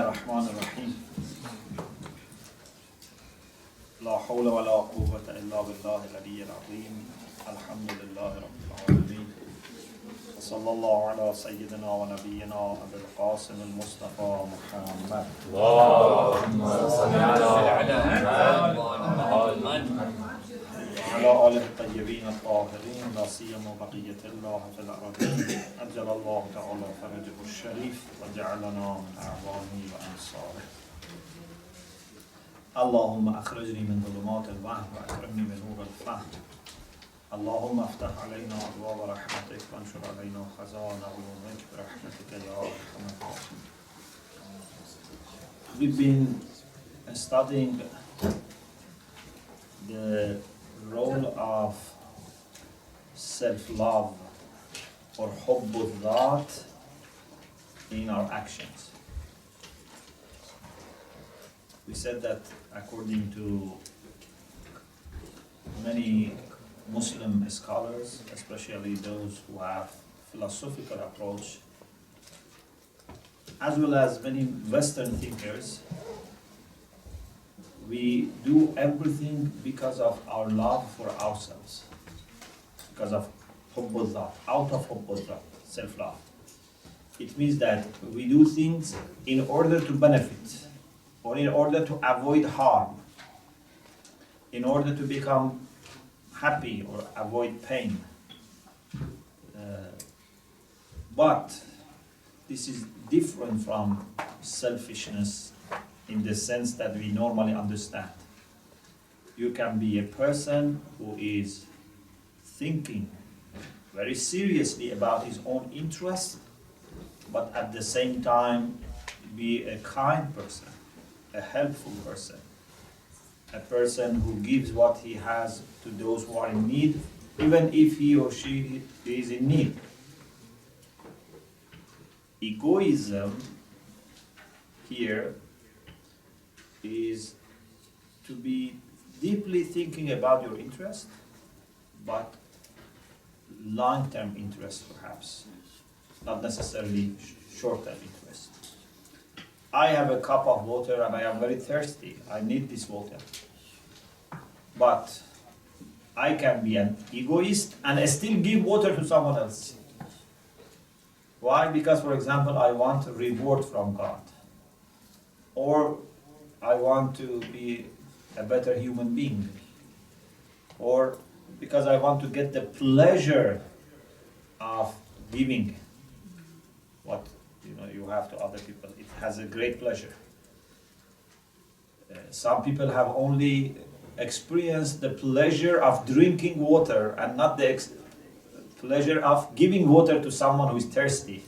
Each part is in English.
الرحمن الرحيم لا حول ولا قوة إلا بالله العلي العظيم الحمد لله رب العالمين وصلى الله على سيدنا ونبينا أبي القاسم المصطفى محمد اللهم صل على محمد وعلى آله الطيبين الطاهرين لا سيما بقية الله في الأرضين أجل الله تعالى فرجه الشريف وجعلنا من أعوانه وأنصاره اللهم أخرجني من ظلمات الوهم وأكرمني من نور الفهم اللهم افتح علينا أبواب رحمتك وانشر علينا خزائن علومك برحمتك يا أرحم الراحمين. We've been studying the role of self-love or ḥubb al-dhāt in our actions. We said that according to many Muslim scholars, especially those who have philosophical approach, as well as many Western thinkers, we do everything because of our love for ourselves, because of ḥubb al-dhāt, out of ḥubb al-dhāt, self-love. It means that we do things in order to benefit, or in order to avoid harm, in order to become happy or avoid pain. But this is different from selfishness in the sense that we normally understand. You can be a person who is thinking very seriously about his own interests, but at the same time be a kind person, a helpful person, a person who gives what he has to those who are in need, even if he or she is in need. Egoism here is to be deeply thinking about your interest, but long-term interest perhaps, not necessarily short-term interest. I have a cup of water and I am very thirsty. I need this water. But I can be an egoist and still give water to someone else. Why? Because, for example, I want a reward from God. Or I want to be a better human being. Or because I want to get the pleasure of giving what you have to other people. It has a great pleasure. Some people have only experienced the pleasure of drinking water and not the pleasure of giving water to someone who is thirsty.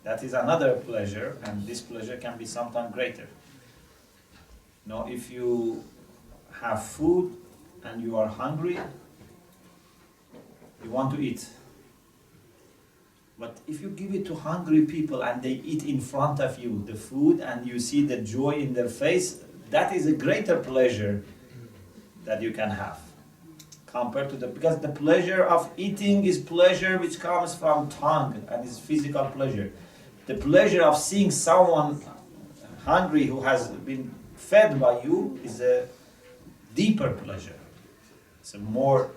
That is another pleasure, and this pleasure can be sometimes greater. If you have food and you are hungry, you want to eat. But if you give it to hungry people and they eat in front of you the food and you see the joy in their face, that is a greater pleasure that you can have compared to because the pleasure of eating is pleasure which comes from tongue and is physical pleasure. The pleasure of seeing someone hungry who has been fed by you is a deeper pleasure. It's a more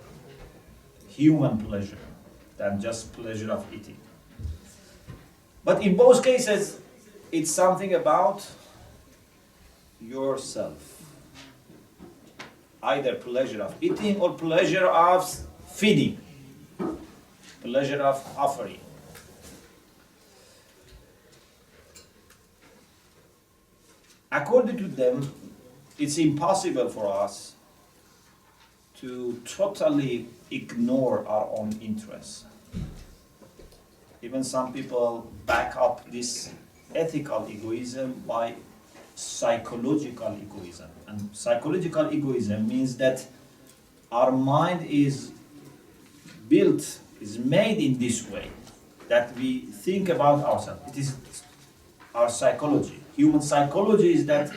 human pleasure than just pleasure of eating. But in both cases, it's something about yourself. Either pleasure of eating or pleasure of feeding, pleasure of offering. According to them, it's impossible for us to totally ignore our own interests. Even some people back up this ethical egoism by psychological egoism. And psychological egoism means that our mind is built, is made in this way, that we think about ourselves. It is our psychology. Human psychology is that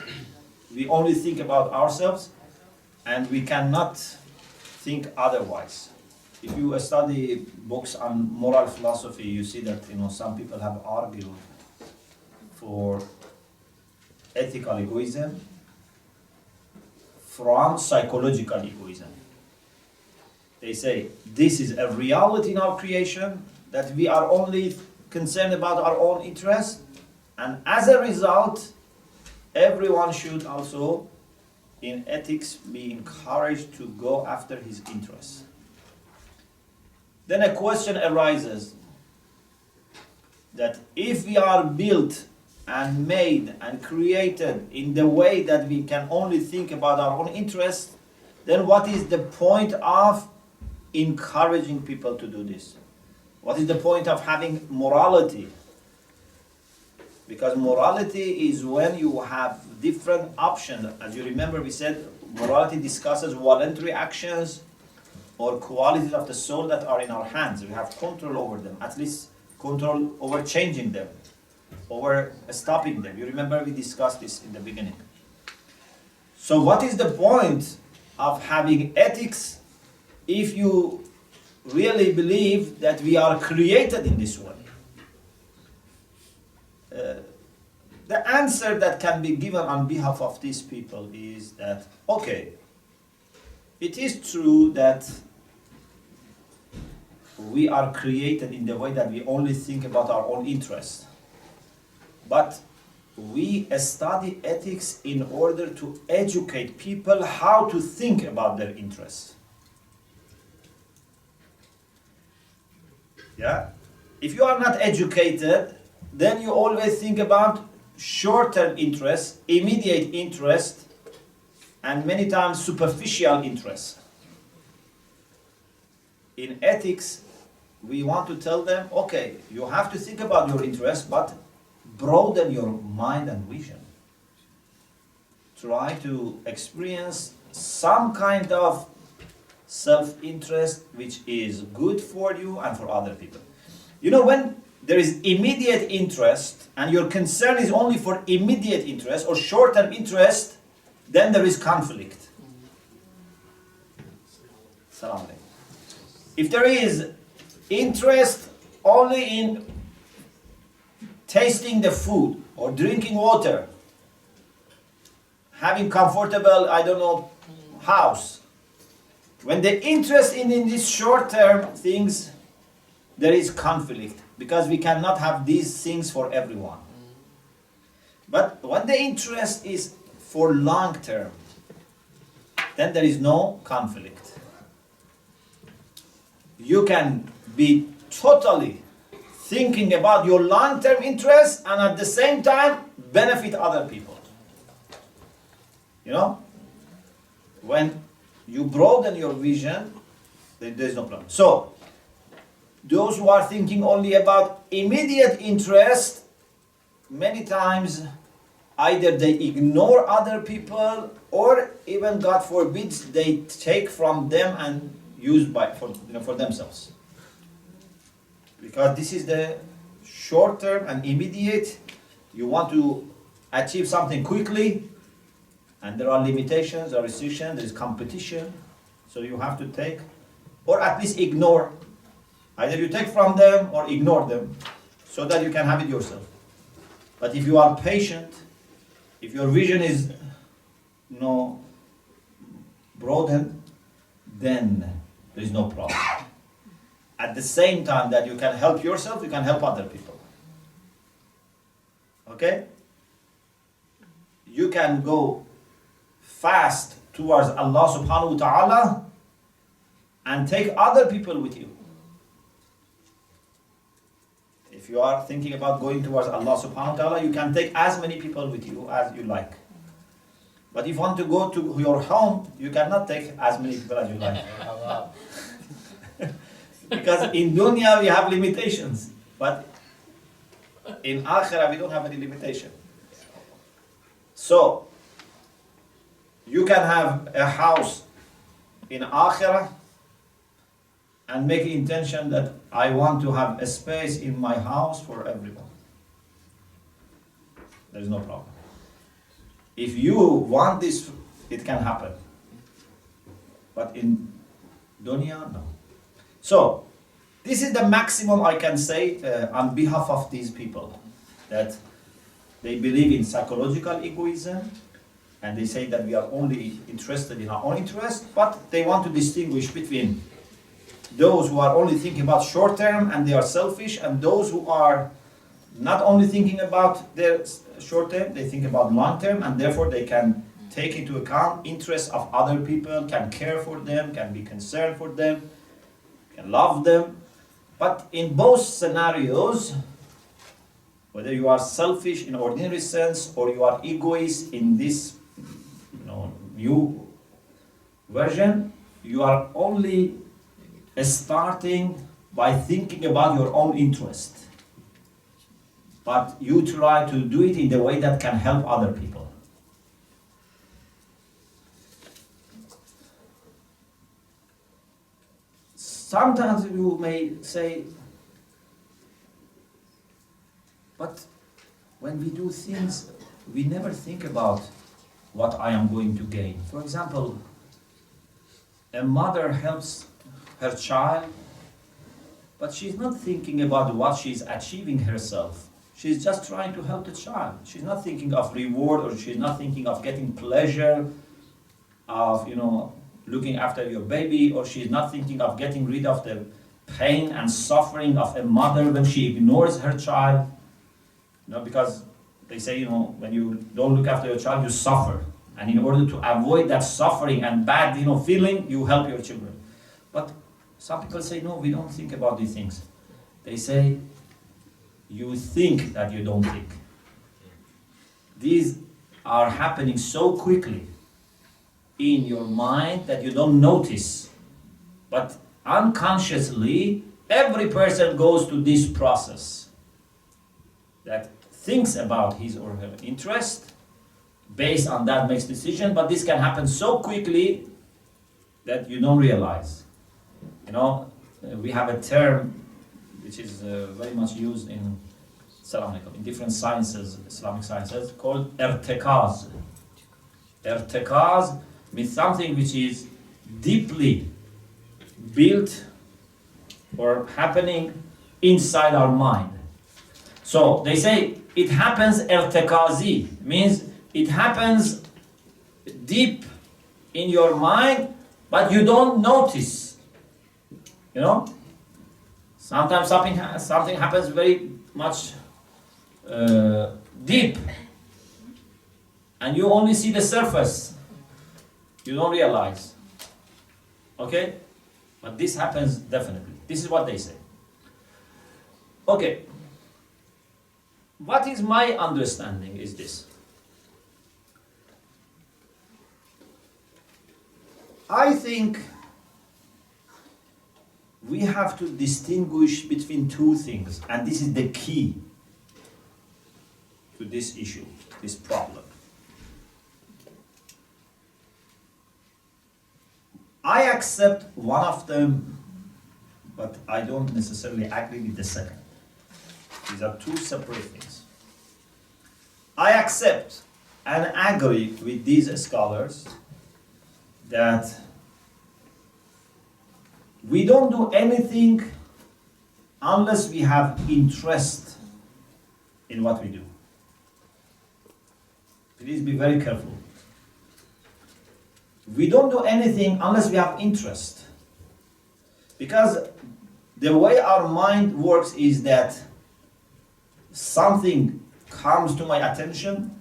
we only think about ourselves and we cannot think otherwise. If you study books on moral philosophy, you see that some people have argued for ethical egoism from psychological egoism. They say this is a reality in our creation, that we are only concerned about our own interests, and as a result, everyone should also, in ethics, be encouraged to go after his interests. Then a question arises that if we are built and made and created in the way that we can only think about our own interests, then what is the point of encouraging people to do this? What is the point of having morality? Because morality is when you have different options. As you remember, we said morality discusses voluntary actions or qualities of the soul that are in our hands. We have control over them, at least control over changing them, over stopping them. You remember we discussed this in the beginning. So what is the point of having ethics if you really believe that we are created in this way? The answer that can be given on behalf of these people is that, okay, it is true that we are created in the way that we only think about our own interests. But we study ethics in order to educate people how to think about their interests. Yeah? If you are not educated, then you always think about short-term interest, immediate interest, and many times superficial interest. In ethics, we want to tell them, okay, you have to think about your interests, but broaden your mind and vision. Try to experience some kind of self-interest which is good for you and for other people. You know, when there is immediate interest and your concern is only for immediate interest or short-term interest, then there is conflict. Salam alaikum. If there is interest only in tasting the food or drinking water, having comfortable, house, when the interest in these short-term things, there is conflict, because we cannot have these things for everyone. But when the interest is for long-term, then there is no conflict. You can be totally thinking about your long-term interests and at the same time benefit other people. You know? When you broaden your vision, then there's no problem. So, those who are thinking only about immediate interest, many times either they ignore other people, or even, God forbids, they take from them and use for themselves. Because this is the short term and immediate. You want to achieve something quickly, and there are limitations, there are restrictions, there is competition. So you have to take, or at least ignore. Either you take from them or ignore them, so that you can have it yourself. But if you are patient, if your vision is broadened, then there is no problem. At the same time that you can help yourself, you can help other people. Okay? You can go fast towards Allah subhanahu wa ta'ala and take other people with you. If you are thinking about going towards Allah subhanahu wa ta'ala, you can take as many people with you as you like. But if you want to go to your home, you cannot take as many people as you like. Because in dunya we have limitations, but in akhirah we don't have any limitation. So, you can have a house in akhirah and make intention that I want to have a space in my house for everyone. There is no problem. If you want this, it can happen. But in dunya, no. So, this is the maximum I can say on behalf of these people. That they believe in psychological egoism, and they say that we are only interested in our own interest, but they want to distinguish between those who are only thinking about short term and they are selfish, and those who are not only thinking about their short term, they think about long term, and therefore they can take into account interests of other people, can care for them, can be concerned for them, can love them. But in both scenarios, whether you are selfish in ordinary sense or you are egoist in this new version, you are only starting by thinking about your own interest. But you try to do it in the way that can help other people. Sometimes you may say, but when we do things, we never think about what I am going to gain. For example, a mother helps her child, but she's not thinking about what she's achieving herself. She's just trying to help the child. She's not thinking of reward, or she's not thinking of getting pleasure of, looking after your baby, or she's not thinking of getting rid of the pain and suffering of a mother when she ignores her child. Because they say, when you don't look after your child, you suffer. And in order to avoid that suffering and bad, feeling, you help your children. But some people say, no, we don't think about these things. They say, you think that you don't think. These are happening so quickly in your mind that you don't notice. But unconsciously, every person goes to this process that thinks about his or her interest, based on that makes decision, but this can happen so quickly that you don't realize. We have a term which is very much used in different sciences, Islamic sciences, called irtikaz. Irtikaz means something which is deeply built or happening inside our mind. So they say it happens irtikazi, means it happens deep in your mind, but you don't notice. Sometimes something happens very much deep, and you only see the surface. You don't realize. Okay? But this happens definitely. This is what they say. Okay. What is my understanding is this. I think we have to distinguish between two things, and this is the key to this issue, this problem. I accept one of them, but I don't necessarily agree with the second. These are two separate things. I accept and agree with these scholars that we don't do anything unless we have interest in what we do. Please be very careful. We don't do anything unless we have interest. Because the way our mind works is that something comes to my attention.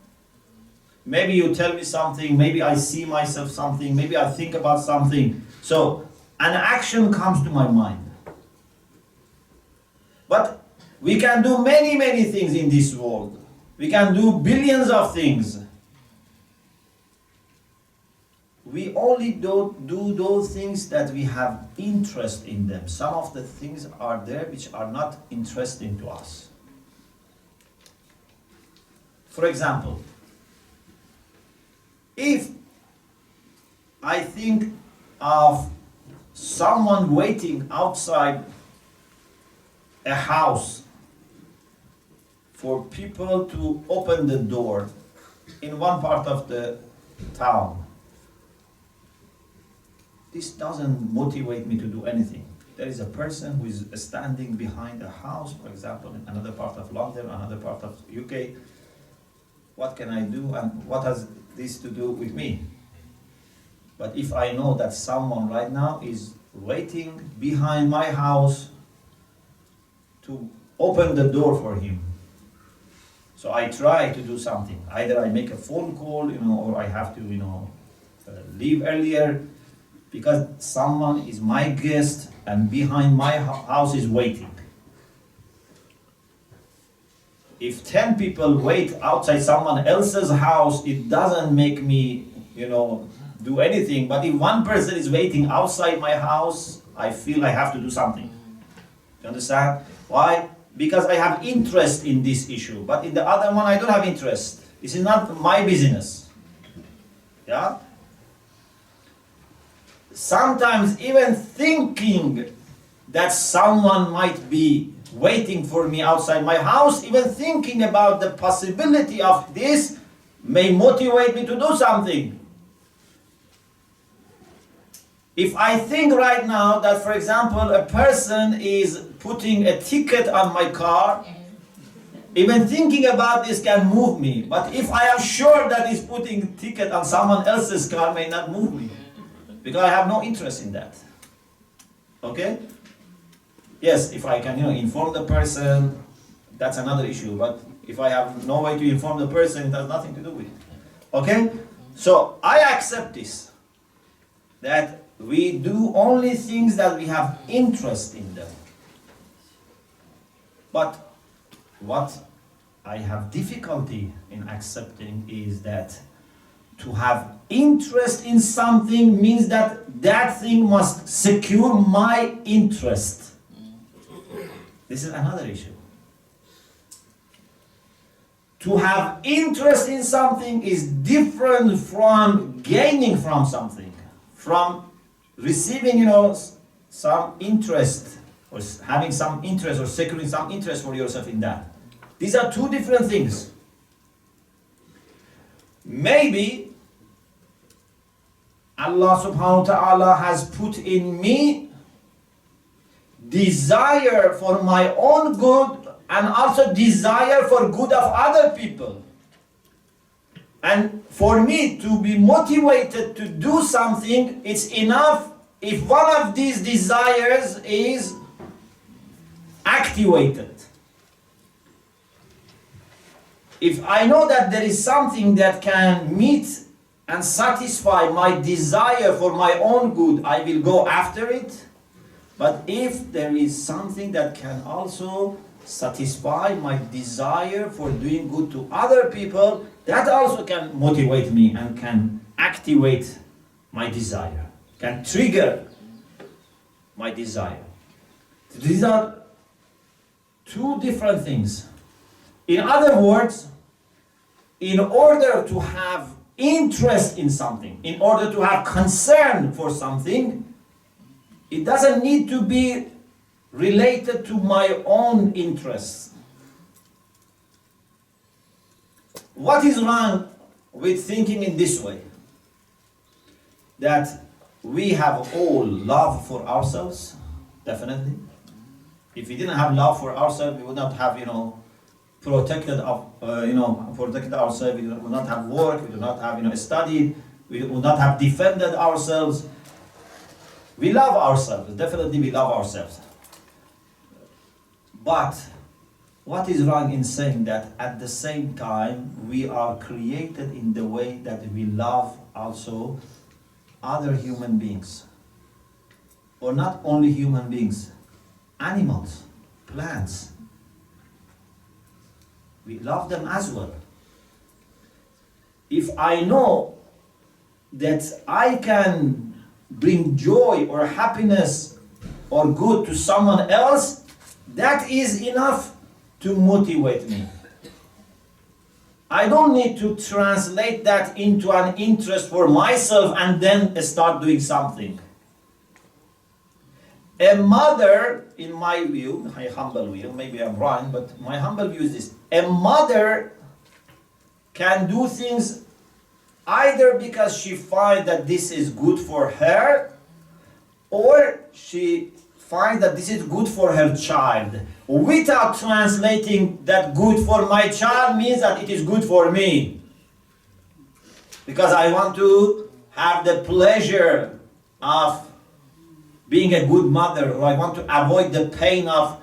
Maybe you tell me something, maybe I see myself something, maybe I think about something. So an action comes to my mind. But we can do many, many things in this world. We can do billions of things. We only don't do those things that we have interest in them. Some of the things are there which are not interesting to us. For example, if I think of someone waiting outside a house for people to open the door in one part of the town, this doesn't motivate me to do anything. There is a person who is standing behind a house, for example, in another part of London, another part of UK, what can I do and what has this to do with me? But if I know that someone right now is waiting behind my house to open the door for him, so I try to do something. Either I make a phone call, or I have to, leave earlier because someone is my guest and behind my house is waiting. If 10 people wait outside someone else's house, it doesn't make me, do anything. But if one person is waiting outside my house, I feel I have to do something. You understand? Why? Because I have interest in this issue. But in the other one, I don't have interest. This is not my business. Yeah? Sometimes even thinking that someone might be waiting for me outside my house, even thinking about the possibility of this may motivate me to do something. If I think right now that, for example, a person is putting a ticket on my car, even thinking about this can move me. But if I am sure that he's putting a ticket on someone else's car, may not move me, because I have no interest in that. Okay? Yes, if I can, inform the person, that's another issue. But if I have no way to inform the person, it has nothing to do with it. Okay? So I accept this, that we do only things that we have interest in them. But what I have difficulty in accepting is that to have interest in something means that that thing must secure my interest. This is another issue. To have interest in something is different from gaining from something, from receiving, some interest, or having some interest, or securing some interest for yourself in that. These are two different things. Maybe Allah subhanahu wa ta'ala has put in me desire for my own good and also desire for good of other people. And for me to be motivated to do something, it's enough if one of these desires is activated. If I know that there is something that can meet and satisfy my desire for my own good, I will go after it. But if there is something that can also satisfy my desire for doing good to other people, that also can motivate me and can activate my desire, can trigger my desire. These are two different things. In other words, in order to have interest in something, in order to have concern for something, it doesn't need to be related to my own interests. What is wrong with thinking in this way? That we have all love for ourselves, definitely. If we didn't have love for ourselves, we would not have, protected ourselves. We would not have work. We would not have, studied. We would not have defended ourselves. We love ourselves. Definitely, we love ourselves. But what is wrong in saying that at the same time we are created in the way that we love also other human beings? Or not only human beings, animals, plants. We love them as well. If I know that I can bring joy or happiness or good to someone else, that is enough to motivate me. I don't need to translate that into an interest for myself and then start doing something. A mother, in my view, my humble view, maybe I'm wrong, but my humble view is this. A mother can do things either because she finds that this is good for her, or she finds that this is good for her child, without translating that good for my child means that it is good for me. Because I want to have the pleasure of being a good mother, or I want to avoid the pain of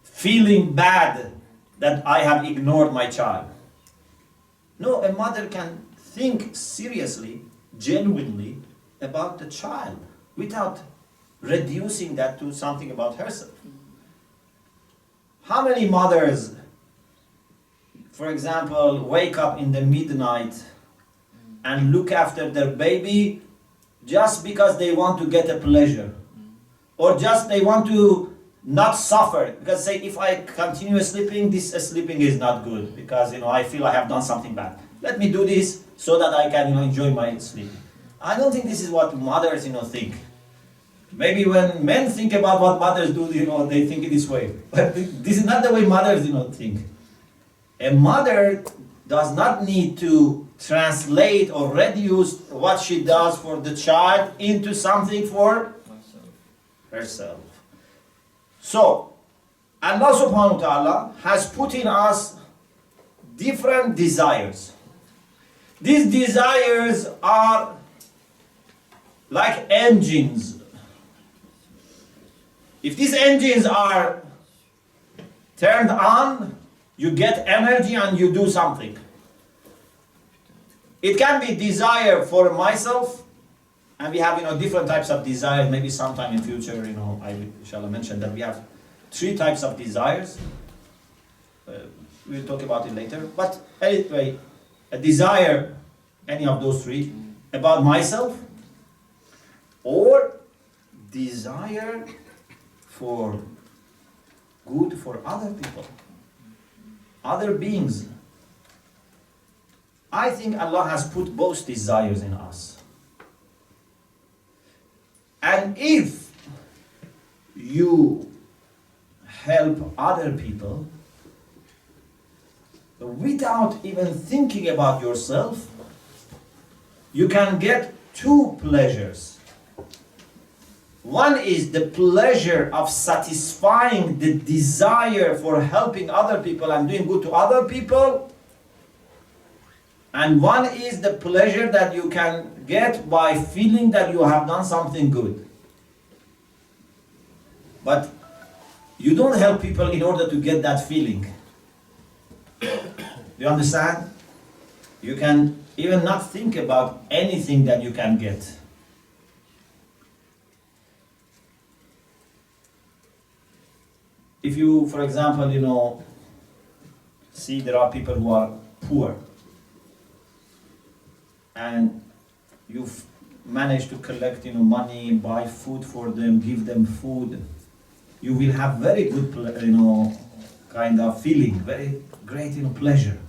feeling bad that I have ignored my child. No, a mother can think seriously, genuinely about the child without reducing that to something about herself. How many mothers, for example, wake up in the midnight and look after their baby just because they want to get a pleasure, or just they want to not suffer, because say, if I continue sleeping, this sleeping is not good, because I feel I have done something bad. Let me do this so that I can enjoy my sleep. I don't think this is what mothers think. Maybe when men think about what mothers do, they think it this way. But this is not the way mothers think. A mother does not need to translate or reduce what she does for the child into something for herself. So, Allah subhanahu wa ta'ala has put in us different desires. These desires are like engines. If these engines are turned on, you get energy and you do something. It can be desire for myself, and we have different types of desires. Maybe sometime in future, I shall mention that we have 3 types of desires. We'll talk about it later. But anyway, a desire, any of those 3, about myself, or desire for good for other people, other beings. I think Allah has put both desires in us. And if you help other people without even thinking about yourself, you can get 2 pleasures. One is the pleasure of satisfying the desire for helping other people and doing good to other people. And one is the pleasure that you can get by feeling that you have done something good. But you don't help people in order to get that feeling. Do you understand? You can even not think about anything that you can get. If you, for example, see there are people who are poor, and you've managed to collect money, buy food for them, give them food, you will have very good kind of feeling, very great pleasure.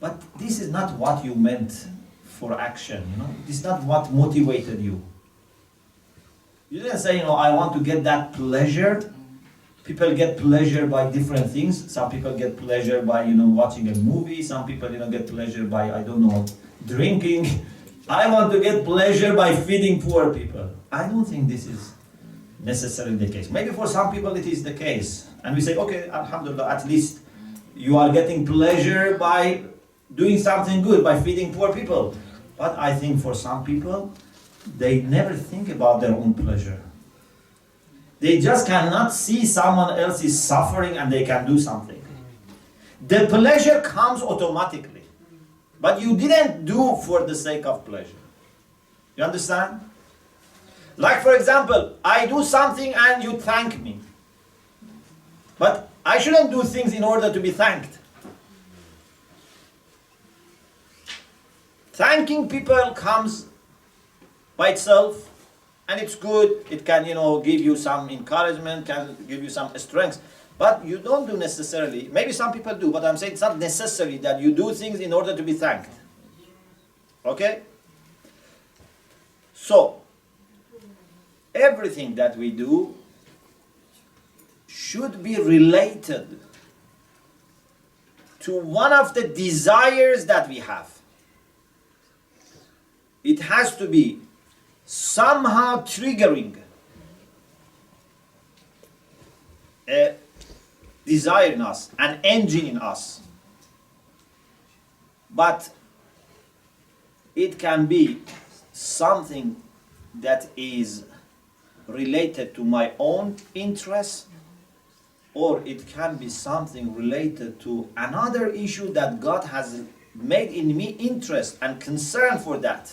But this is not what you meant for action. This is not what motivated you. You didn't say, I want to get that pleasure. People get pleasure by different things. Some people get pleasure by watching a movie. Some people get pleasure by, I don't know, drinking. I want to get pleasure by feeding poor people. I don't think this is necessarily the case. Maybe for some people it is the case. And we say, okay, alhamdulillah, at least you are getting pleasure by doing something good, by feeding poor people. But I think for some people, they never think about their own pleasure. They just cannot see someone else is suffering and they can do something. The pleasure comes automatically. But you didn't do for the sake of pleasure. You understand? Like for example, I do something and you thank me. But I shouldn't do things in order to be thanked. Thanking people comes by itself, and it's good. It can, give you some encouragement, can give you some strength. But you don't do necessarily, maybe some people do, but I'm saying it's not necessary that you do things in order to be thanked. Okay? So, everything that we do should be related to one of the desires that we have. It has to be somehow triggering a desire in us, an engine in us. But it can be something that is related to my own interests, or it can be something related to another issue that God has made in me interest and concern for that.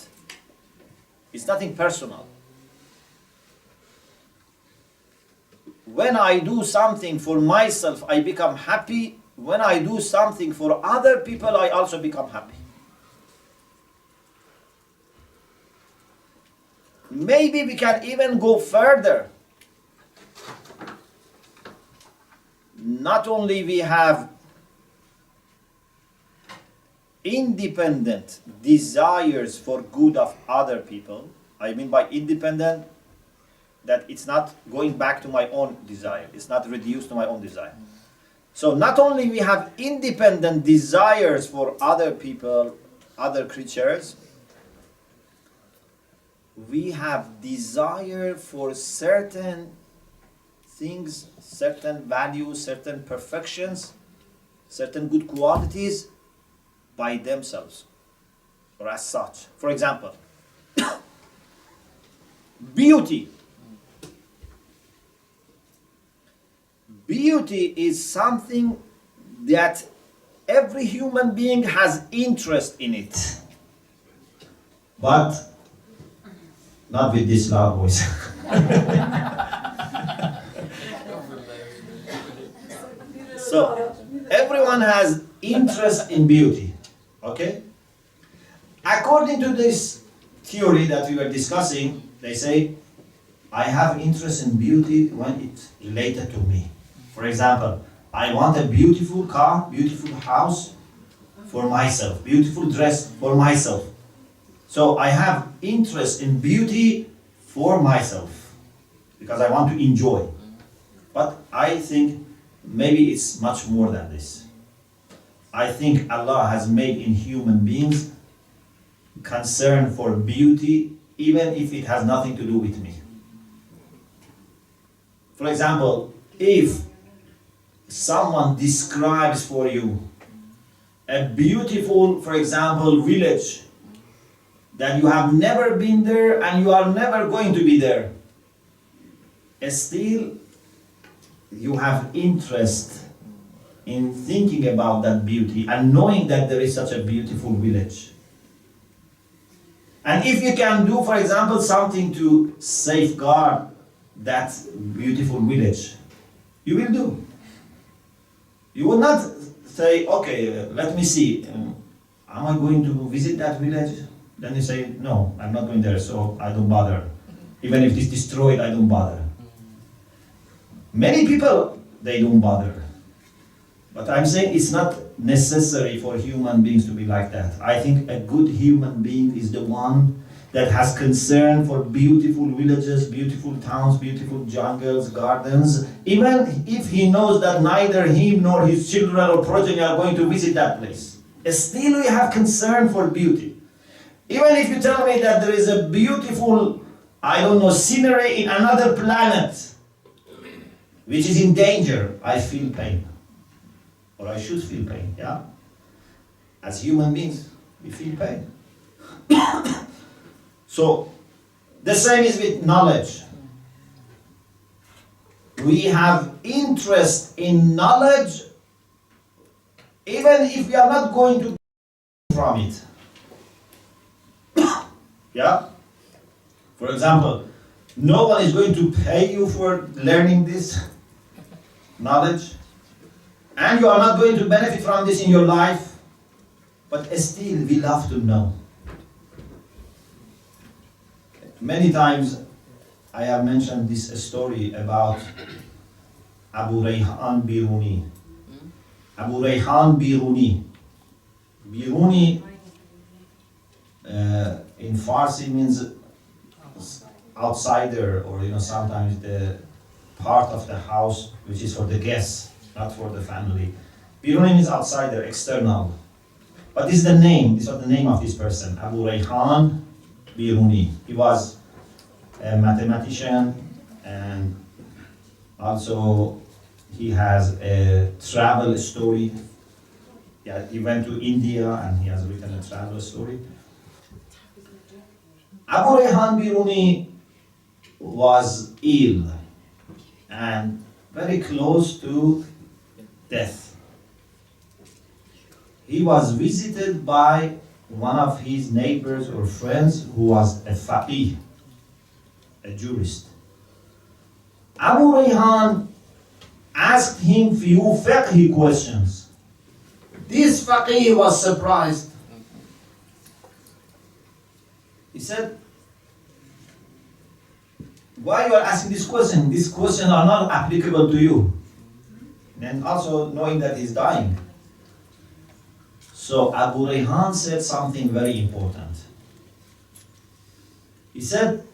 It's nothing personal. When I do something for myself, I become happy. When I do something for other people, I also become happy. Maybe we can even go further. Not only we have independent desires for good of other people. I mean by independent, that it's not going back to my own desire. It's not reduced to my own desire. So not only we have independent desires for other people, other creatures, we have desire for certain things, certain values, certain perfections, certain good qualities by themselves or as such. For example, beauty. Beauty is something that every human being has interest in it. But not with this loud voice. So, everyone has interest in beauty. Okay? According to this theory that we were discussing, they say, I have interest in beauty when it's related to me. For example, I want a beautiful car, beautiful house for myself, beautiful dress for myself. So I have interest in beauty for myself because I want to enjoy. But I think maybe it's much more than this. I think Allah has made in human beings concern for beauty even if it has nothing to do with me. For example, if someone describes for you a beautiful, for example, village that you have never been there and you are never going to be there, still you have interest in thinking about that beauty and knowing that there is such a beautiful village. And if you can do, for example, something to safeguard that beautiful village, you will do. You will not say, okay, let me see, am I going to visit that village? Then you say, no, I'm not going there, so I don't bother. Even if it's destroyed, I don't bother. Many people, they don't bother. But I'm saying it's not necessary for human beings to be like that. I think a good human being is the one that has concern for beautiful villages, beautiful towns, beautiful jungles, gardens, even if he knows that neither him nor his children or progeny are going to visit that place. Still we have concern for beauty. Even if you tell me that there is a beautiful, I don't know, scenery in another planet, which is in danger, I feel pain. Or I should feel pain, yeah? As human beings, we feel pain. So, the same is with knowledge. We have interest in knowledge, even if we are not going to from it. Yeah? For example, no one is going to pay you for learning this knowledge, and you are not going to benefit from this in your life, but still we love to know. Many times I have mentioned this story about Abu Rayhan Biruni. Abu Rayhan Biruni. Biruni in Farsi means outsider, or sometimes the part of the house which is for the guests, not for the family. Biruni means outsider, external. But this is the name, this was the name of this person, Abu Rayhan Biruni. He was a mathematician, and also he has a travel story. Yeah, he went to India and he has written a travel story. Abu Rayhan Biruni was ill and very close to death. He was visited by one of his neighbors or friends who was a faqih, a jurist. Abu Rayhan asked him few fiqh questions. This faqih was surprised. He said, why you are asking this question? These questions are not applicable to you. And also knowing that he's dying. So Abu Rayhan said something very important. He said,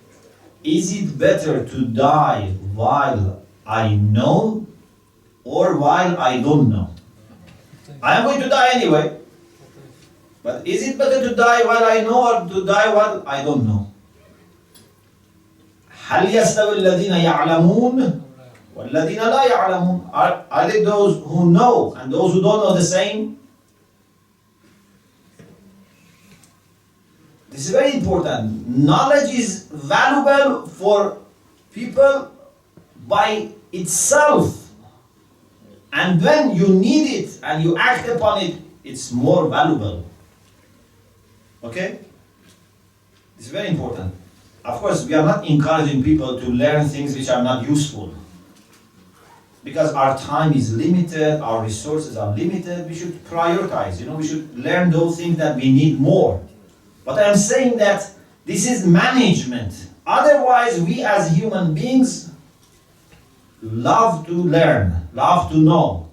is it better to die while I know or while I don't know? I am going to die anyway. But is it better to die while I know or to die while I don't know? هل يستوي الذين يعلمون والذين لا يعلمون? Are they those who know and those who don't know the same? This is very important. Knowledge is valuable for people by itself. And when you need it and you act upon it, it's more valuable. Okay? This is very important. Of course, we are not encouraging people to learn things which are not useful. Because our time is limited, our resources are limited, we should prioritize. We should learn those things that we need more. But I'm saying that this is management. Otherwise, we as human beings love to learn, love to know.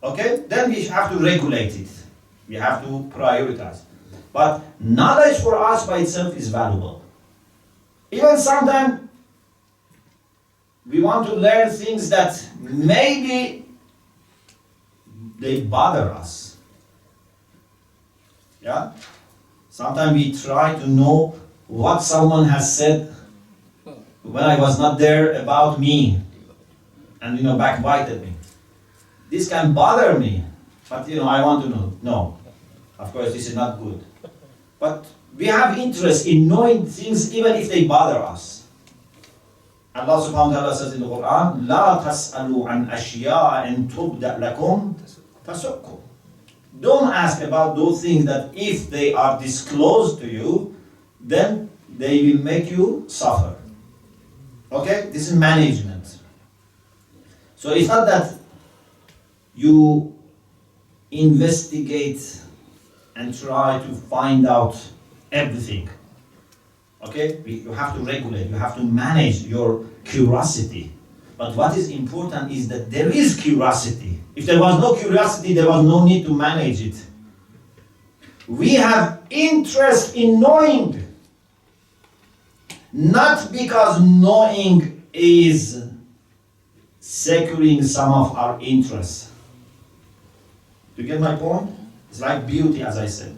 Okay? Then we have to regulate it. We have to prioritize. But knowledge for us by itself is valuable. Even sometimes we want to learn things that maybe they bother us. Yeah? Sometimes we try to know what someone has said when I was not there about me and backbited me. This can bother me, but I want to know. No, of course this is not good. But we have interest in knowing things even if they bother us. Allah subhanahu wa ta'ala says in the Quran, لا تسألوا عن أشياء إن تبدأ لكم تسؤكم. Don't ask about those things that if they are disclosed to you, then they will make you suffer. Okay? This is management. So it's not that you investigate and try to find out everything. Okay? You have to regulate, you have to manage your curiosity. But what is important is that there is curiosity. If there was no curiosity, there was no need to manage it. We have interest in knowing. Not because knowing is securing some of our interests. Do you get my point? It's like beauty, as I said.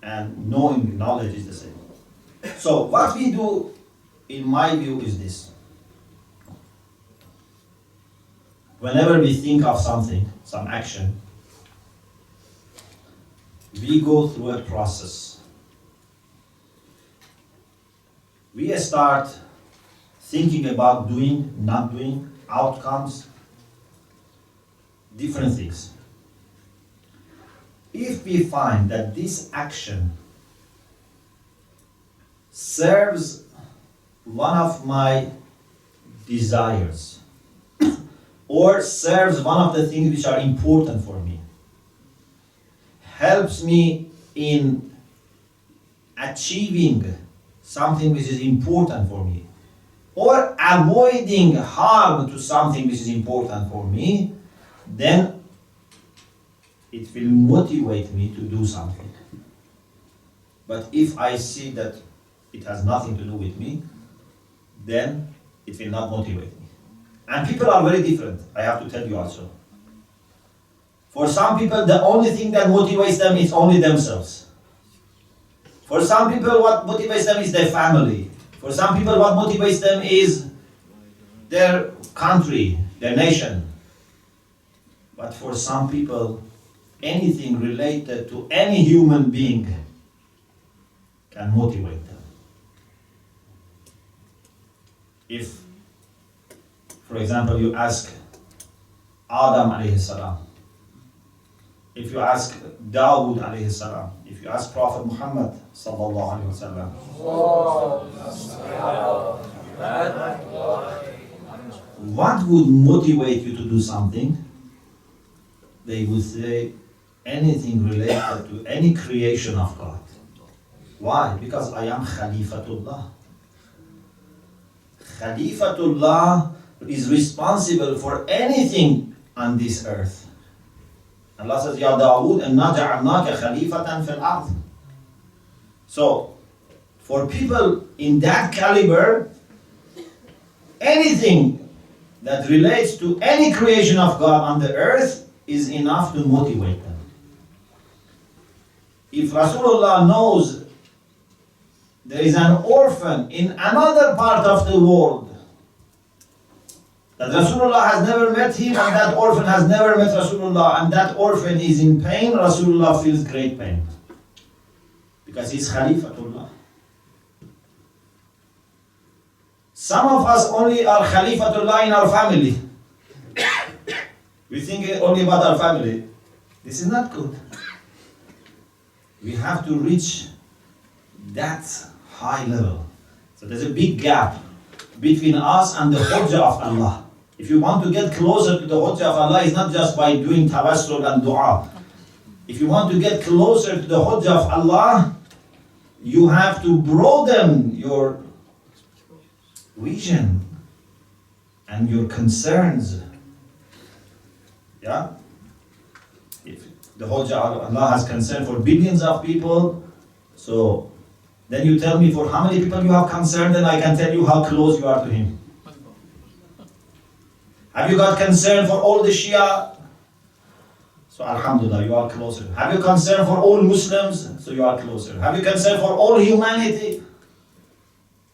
And knowledge is the same. So what we do, in my view, is this. Whenever we think of something, some action, we go through a process. We start thinking about doing, not doing, outcomes, different things. If we find that this action serves one of my desires, or serves one of the things which are important for me, helps me in achieving something which is important for me, or avoiding harm to something which is important for me, then it will motivate me to do something. But if I see that it has nothing to do with me, then it will not motivate me. And people are very different, I have to tell you also. For some people, the only thing that motivates them is only themselves. For some people, what motivates them is their family. For some people, what motivates them is their country, their nation. But for some people, anything related to any human being can motivate them. If, for example, you ask Adam alayhi salam, if you ask Dawood alayhi salam, if you ask Prophet Muhammad sallallahu alayhi wasallam, what would motivate you to do something? They would say anything related to any creation of God. Why? Because I am Khalifatullah. Khalifatullah is responsible for anything on this earth. Allah says, Ya Dawood, inna ja'alnaka khalifatan fil ard. So, for people in that caliber, anything that relates to any creation of God on the earth is enough to motivate them. If Rasulullah knows there is an orphan in another part of the world, that Rasulullah has never met him and that orphan has never met Rasulullah, and that orphan is in pain, Rasulullah feels great pain. Because he's Khalifatullah. Some of us only are Khalifatullah in our family. We think only about our family. This is not good. We have to reach that high level. So there's a big gap between us and the Hujjah of Allah. If you want to get closer to the Hujjah of Allah, it's not just by doing tawassul and dua. If you want to get closer to the Hujjah of Allah, you have to broaden your vision and your concerns. Yeah? If the Hujjah of Allah has concern for billions of people, so then you tell me for how many people you have concern, then I can tell you how close you are to Him. Have you got concern for all the Shia? So Alhamdulillah, you are closer. Have you concern for all Muslims? So you are closer. Have you concern for all humanity?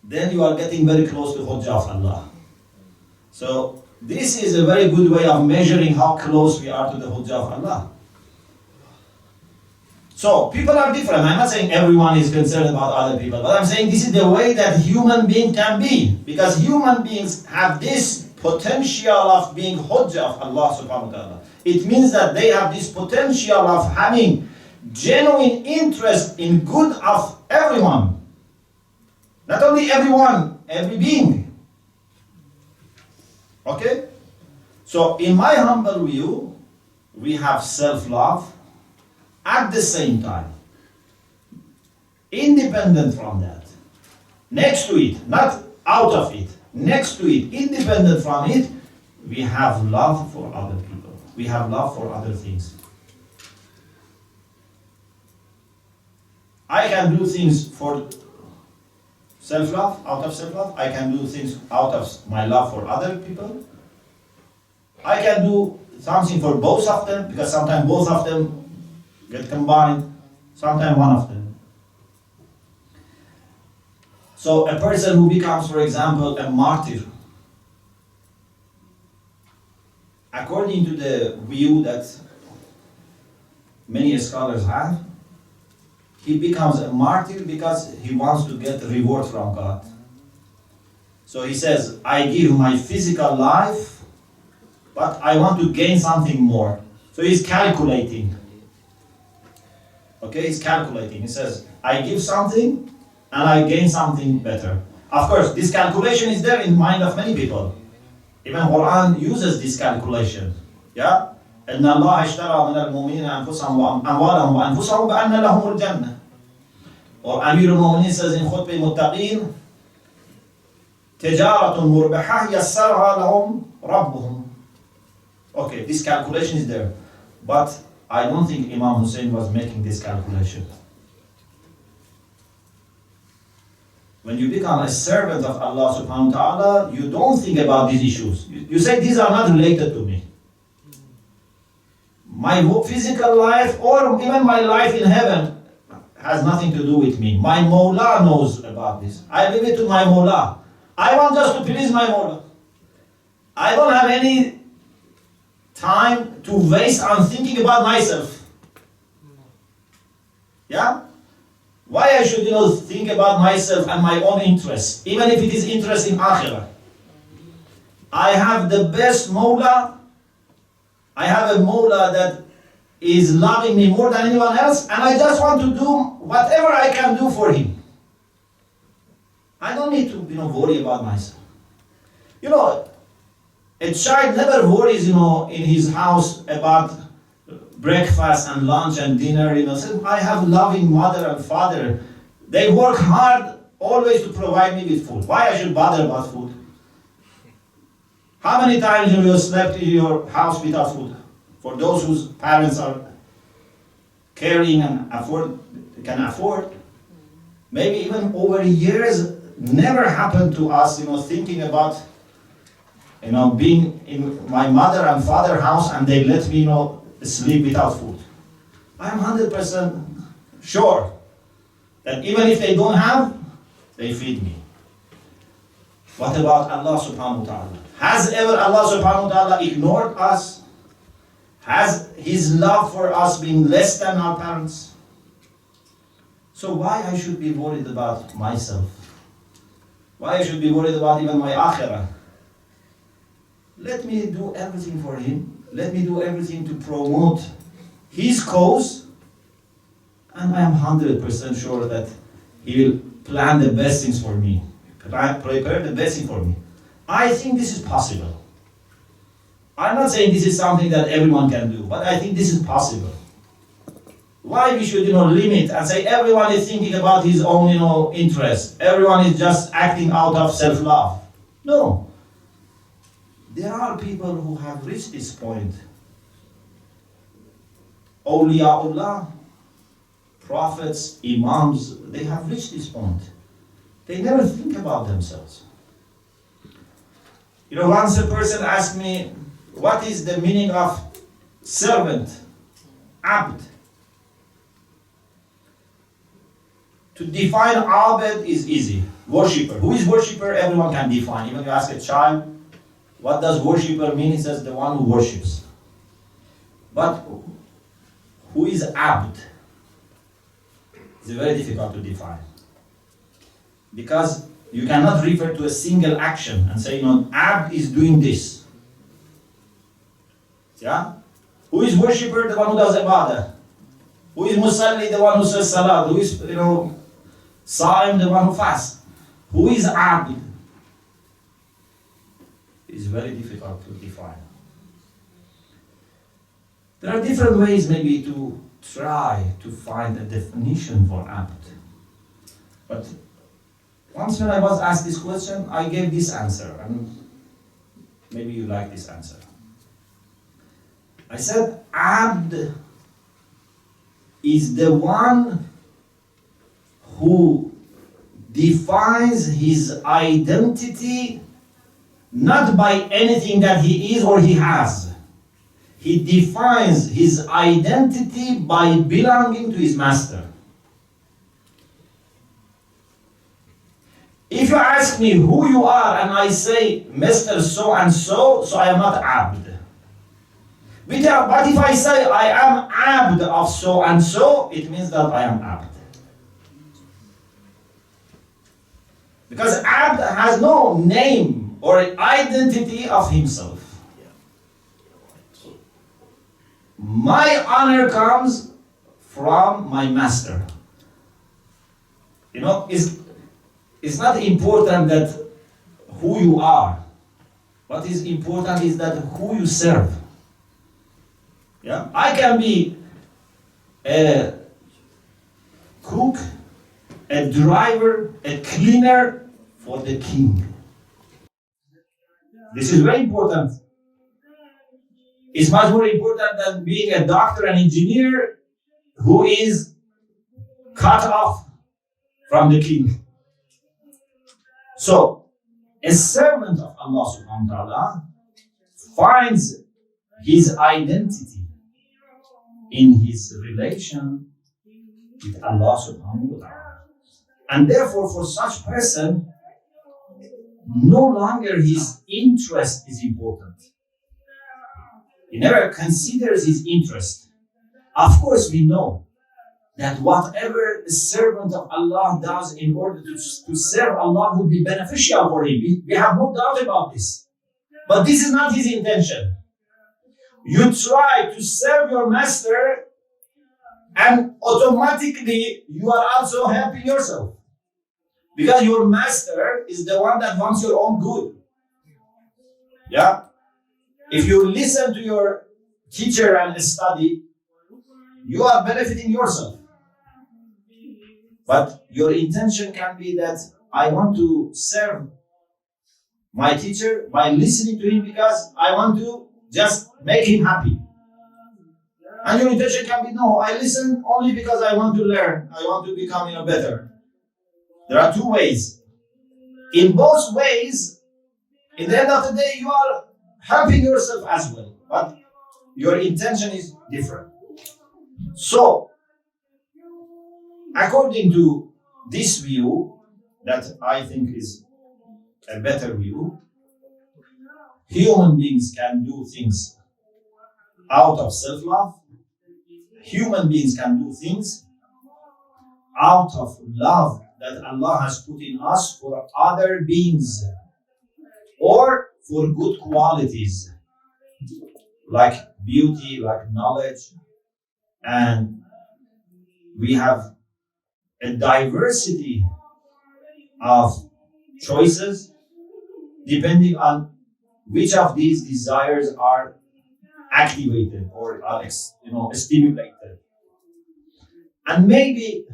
Then you are getting very close to Hujjah of Allah. So this is a very good way of measuring how close we are to the Hujjah of Allah. So people are different. I'm not saying everyone is concerned about other people, but I'm saying this is the way that human being can be. Because human beings have this potential of being Hujjah of Allah subhanahu wa ta'ala. It means that they have this potential of having genuine interest in good of everyone. Not only everyone, every being. Okay? So in my humble view, we have self-love at the same time. Independent from that. Next to it, not out of it. Next to it, independent from it, we have love for other people. We have love for other things. I can do things for self-love, out of self-love. I can do things out of my love for other people. I can do something for both of them, because sometimes both of them get combined, sometimes one of them. So a person who becomes, for example, a martyr, according to the view that many scholars have, he becomes a martyr because he wants to get reward from God. So he says, I give my physical life, but I want to gain something more. So he's calculating. Okay, he's calculating. He says, I give something, and I gain something better. Of course, this calculation is there in the mind of many people. Even Quran uses this calculation. Yeah? إِنَّ اللَّهَ اشْتَرَى مِنَ الْمُؤْمِنِينَ أَنفُسَهُمْ وَأَمْوَالَهُم وَأَنفُسَهُم بِأَنَّ لَهُمُ الْجَنَّةَ. Or Amir al-Mu'minin says in خُطْبِ الْمُتَّقِينَ تِجَارَةٌ مُرْبِحَةٌ يَسَّرَهَا لَهُمْ رَبُّهُم. Okay, this calculation is there. But I don't think Imam Hussein was making this calculation. When you become a servant of Allah subhanahu wa ta'ala, you don't think about these issues. You say, these are not related to me. My physical life or even my life in heaven has nothing to do with me. My Mawla knows about this. I leave it to my Mawla. I want just to please my Mawla. I don't have any time to waste on thinking about myself. Yeah? Why I should, think about myself and my own interests, even if it is interest in akhirah. I have the best Mawla. I have a Mawla that is loving me more than anyone else, and I just want to do whatever I can do for him. I don't need to, worry about myself. A child never worries, in his house about breakfast and lunch and dinner, Says, I have loving mother and father. They work hard always to provide me with food. Why I should bother about food? How many times have you slept in your house without food? For those whose parents are caring and can afford. Maybe even over years, never happened to us, thinking about, being in my mother and father house and they let me, sleep without food. I'm 100% sure that even if they don't have, they feed me. What about Allah subhanahu wa ta'ala? Has ever Allah subhanahu wa ta'ala ignored us? Has His love for us been less than our parents? So why I should be worried about myself? Why I should be worried about even my akhirah? Let me do everything for Him. Let me do everything to promote His cause. And I am 100% sure that He will plan the best things for me. Prepare the best thing for me. I think this is possible. I'm not saying this is something that everyone can do, but I think this is possible. Why we should, limit and say everyone is thinking about his own, interest. Everyone is just acting out of self-love. No. There are people who have reached this point. Awliyaullah, prophets, imams, they have reached this point. They never think about themselves. Once a person asked me, what is the meaning of servant, ʿAbd? To define ʿAbd is easy. Worshipper. Who is worshipper? Everyone can define. Even you ask a child, what does worshipper mean? He says the one who worships. But who is ʿAbd? It's very difficult to define. Because you cannot refer to a single action and say, ʿAbd is doing this. Yeah? Who is worshipper? The one who does ibadah. Who is musalli? The one who says salat. Who is, sa'im? The one who fasts. Who is ʿAbd? It's very difficult to define. There are different ways maybe to try to find a definition for ʿAbd. But once when I was asked this question, I gave this answer, and maybe you like this answer. I said, ʿAbd is the one who defines his identity not by anything that he is or he has. He defines his identity by belonging to his master. If you ask me who you are and I say Mr. So and so, I am not ʿAbd. But if I say I am ʿAbd of so and so, it means that I am ʿAbd. Because ʿAbd has no name or identity of himself. My honor comes from my master. It's not important that who you are. What is important is that who you serve. Yeah? I can be a cook, a driver, a cleaner for the king. This is very important. It's much more important than being a doctor and engineer who is cut off from the king. So, a servant of Allah subhanahu wa ta'ala finds his identity in his relation with Allah subhanahu wa ta'ala. And therefore, for such person, no longer his interest is important. He never considers his interest. Of course, we know that whatever the servant of Allah does in order to serve Allah would be beneficial for him. We have no doubt about this. But this is not his intention. You try to serve your master and automatically you are also helping yourself. Because your master is the one that wants your own good. Yeah? If you listen to your teacher and study, you are benefiting yourself. But your intention can be that I want to serve my teacher by listening to him because I want to just make him happy. And your intention can be, no, I listen only because I want to learn. I want to become better. There are two ways. In both ways, in the end of the day, you are helping yourself as well. But your intention is different. So, according to this view, that I think is a better view, human beings can do things out of self-love. Human beings can do things out of love that Allah has put in us for other beings or for good qualities like beauty, like knowledge, and we have a diversity of choices depending on which of these desires are activated or are stimulated. And maybe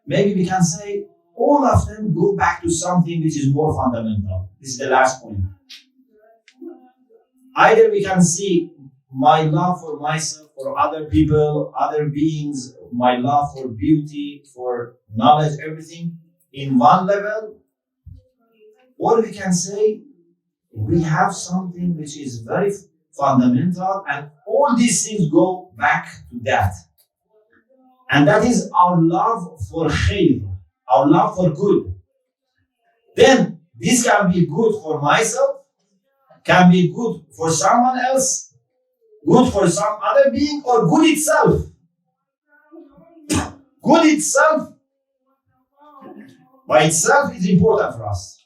we can say all of them go back to something which is more fundamental. This is the last point. Either we can see my love for myself, for other people, other beings, my love for beauty, for knowledge, everything in one level, or we can say we have something which is very fundamental and all these things go back to that. And that is our love for khair, our love for good. Then this can be good for myself, can be good for someone else, good for some other being, or good itself. Good itself, by itself, is important for us.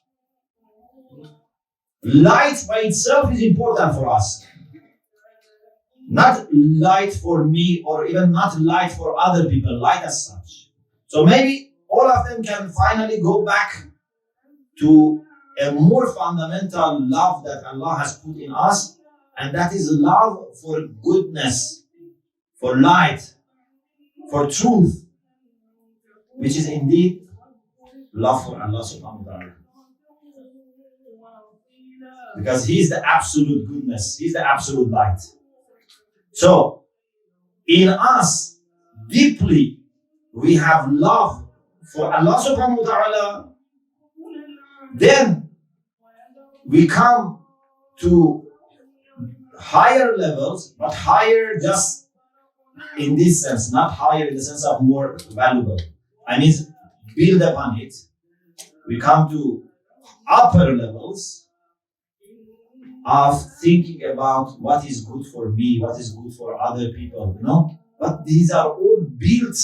Light by itself is important for us. Not light for me or even not light for other people, light as such. So maybe all of them can finally go back to a more fundamental love that Allah has put in us, and that is love for goodness, for light, for truth, which is indeed love for Allah subhanahu wa ta'ala. Because He is the absolute goodness, He is the absolute light. So, in us, deeply, we have love for Allah subhanahu wa ta'ala. Then we come to higher levels, but higher just in this sense, not higher in the sense of more valuable. I mean, build upon it. We come to upper levels of thinking about what is good for me, what is good for other people, But these are all built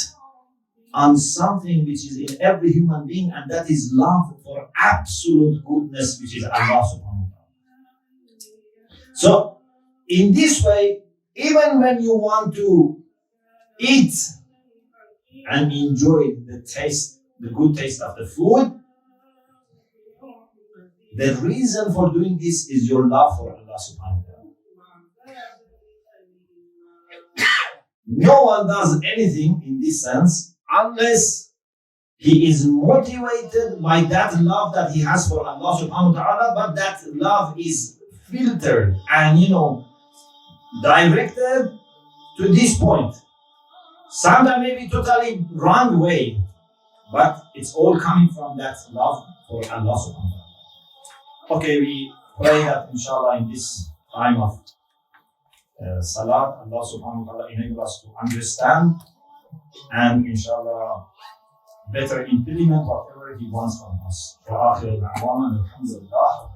on something which is in every human being, and that is love for absolute goodness, which is Allah subhanahu wa ta'ala. So, in this way, even when you want to eat and enjoy the taste, the good taste of the food, the reason for doing this is your love for Allah subhanahu wa ta'ala. No one does anything in this sense unless he is motivated by that love that he has for Allah subhanahu wa ta'ala, but that love is filtered and directed to this point. Sometimes maybe totally wrong way, but it's all coming from that love for Allah subhanahu wa ta'ala. Okay, we pray that inshallah in this time of Salat, Allah subhanahu wa ta'ala enable us to understand and inshallah better implement whatever he wants from us. وآخر دعوانا الحمد لله